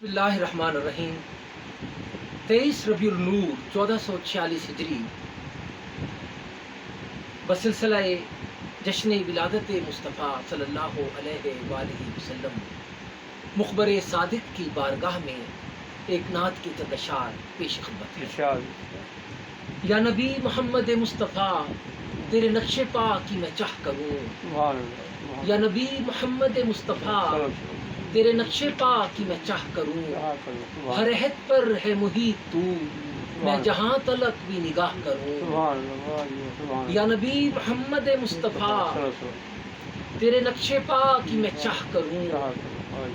بسم اللہ الرحمن الرحیم 23 ربیع النور 1446 ہجری بسلسلہ جشن ولادت مصطفیٰ صلی اللہ علیہ وآلہ وسلم مخبر صادق کی بارگاہ میں ایک نعت کی چند اشعار پیش خدمت ہے۔ یا نبی محمد مصطفیٰ تیرے نقش پا کی میں چاہ کروں، یا نبی محمد مصطفیٰ تیرے نقش پا کی میں چاہ کروں، ہر عہد پر ہے محیط تو، میں جہاں تلک بھی نگاہ کروں۔ یا نبی محمد مصطفیٰ تیرے نقش پا کی میں چاہ کروں،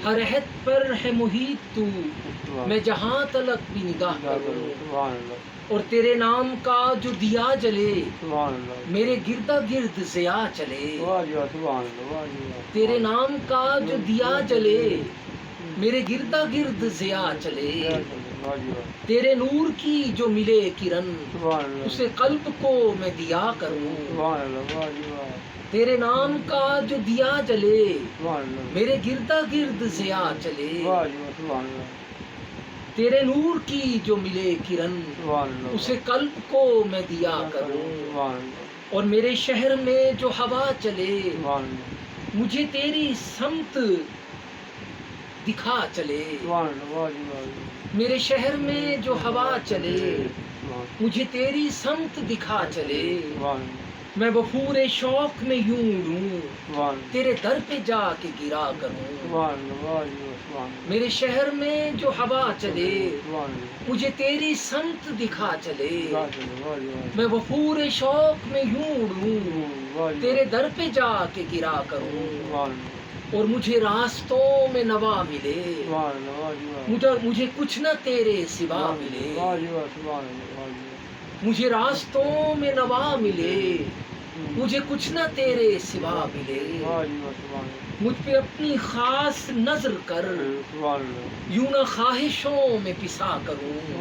ہر عہد پر ہے محیط تو، میں جہاں تلک بھی نگاہ کروں۔ اور تیرے نام کا جو دیا جلے، میرے گردا گرد ضیا چلے۔ تیرے نام کا جو دیا جلے، میرے گردا گرد ضیا چلے۔ تیرے نور کی جو ملے کرن، اسے قلب کو میں دیا کروں۔ تیرے نام کا جو دیا جلے، میرے گردا گرد ضیا چلے۔ تیرے نور کی جو ملے کرن، اسے قلب کو میں دیا کروں۔ اور میرے شہر میں جو ہوا چلے، مجھے تیری سمت دکھا چلے۔ میرے شہر میں جو ہوا چلے، مجھے تیری سمت دکھا چلے۔ میں وفور شوق میں یوں اڑوں، تیرے در پہ جا کے گرا کروں۔ میرے شہر میں جو ہوا چلے، مجھے تیری سمت دکھا چلے۔ میں وفور شوق میں یوں اڑوں، تیرے در پہ جا کے گرا کروں۔ اور مجھے راستوں میں نوا ملے، مجھے کچھ نہ تیرے سوا ملے۔ مجھے راستوں میں نوا ملے، مجھے کچھ نہ تیرے سوا ملے۔ مجھ پہ اپنی خاص نظر کر، یوں نہ خواہشوں میں پسا کروں۔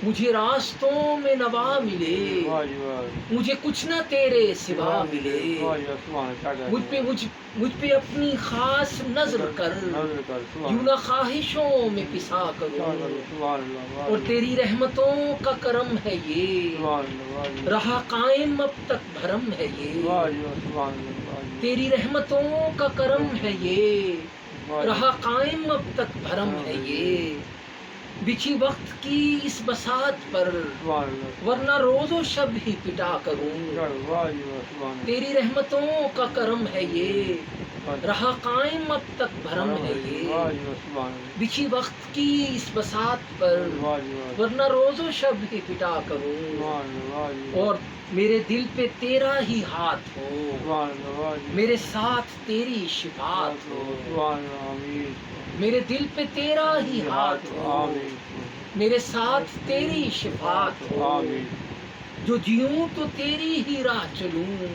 مجھے راستوں میں نوا ملے، مجھے کچھ نہ تیرے سوا ملے۔ مجھ پہ اپنی خاص نظر کر، یوں نہ خواہشوں میں پسا کروں۔ اور تیری رحمتوں کا کرم ہے یہ، رہا قائم اب تک بھرم ہے یہ۔ تیری رحمتوں کا کرم ہے یہ، رہا قائم اب تک بھرم ہے یہ۔ بچھی وقت کی اس بساط پر، ورنہ روز و شب ہی پٹا کروں۔ تیری رحمتوں کا کرم ہے یہ، رہا قائم اب تک بھرم ہے یہ۔ بچھی وقت کی اس بساط پر، ورنہ روز و شب ہی پٹا کروں۔ اور میرے دل پہ تیرا ہی ہاتھ ہو، میرے ساتھ تیری شفاعت ہو۔ میرے دل پہ تیرا ہی ہاتھ ہو، میرے ساتھ تیری شفاعت ہو۔ جو جیوں تو تیری ہی راہ چلوں،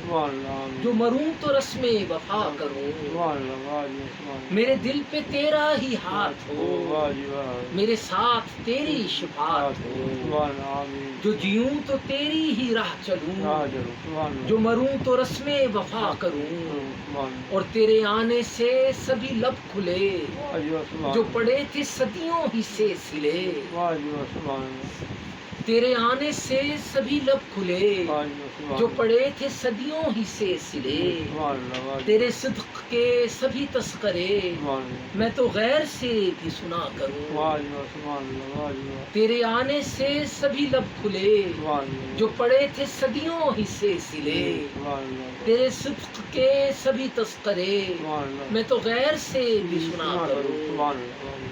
جو مروں تو رسم وفا کروں۔ میرے دل پہ تیرا ہی ہاتھ ہو، میرے ساتھ تیری شفاعت ہو۔ جو جیوں تو تیری ہی راہ چلوں، جو مروں تو رسم وفا کروں۔ اور تیرے آنے سے سبھی لب کھلے، جو پڑے تھے صدیوں ہی سے سلے۔ تیرے آنے سے سبھی لب کھلے، جو پڑے تھے صدیوں ہی سے سلے۔ تیرے صدق کے سبھی تذکرے، میں تو غیر سے بھی سنا کروں۔ تیرے آنے سے سبھی لب کھلے، جو پڑے تھے صدیوں ہی سے سلے۔ تیرے صدق کے سبھی تذکرے، میں تو غیر سے بھی سنا کروں۔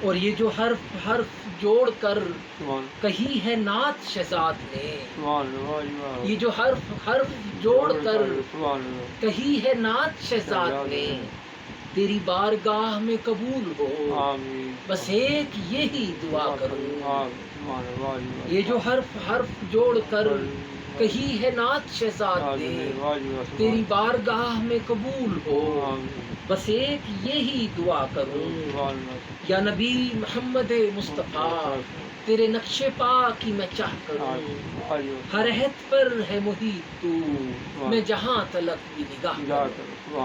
اور یہ جو حرف جوڑ کر کہی ہے نعت شہزاد نے، یہ جو حرف جوڑ کر کہی ہے نعت شہزاد نے، تیری بارگاہ میں قبول ہو، بس ایک یہی دعا کروں۔ یہ جو حرف جوڑ کر کہی ہے نعت شہزاد نے، تیری بارگاہ میں قبول ہو، بس ایک یہی دعا کروں۔ یا نبی محمد مصطفیٰ تیرے نقش پا کی میں چاہ کروں، ہر عہد پر ہے محیط تو، میں جہاں تلک بھی نگاہ کروں۔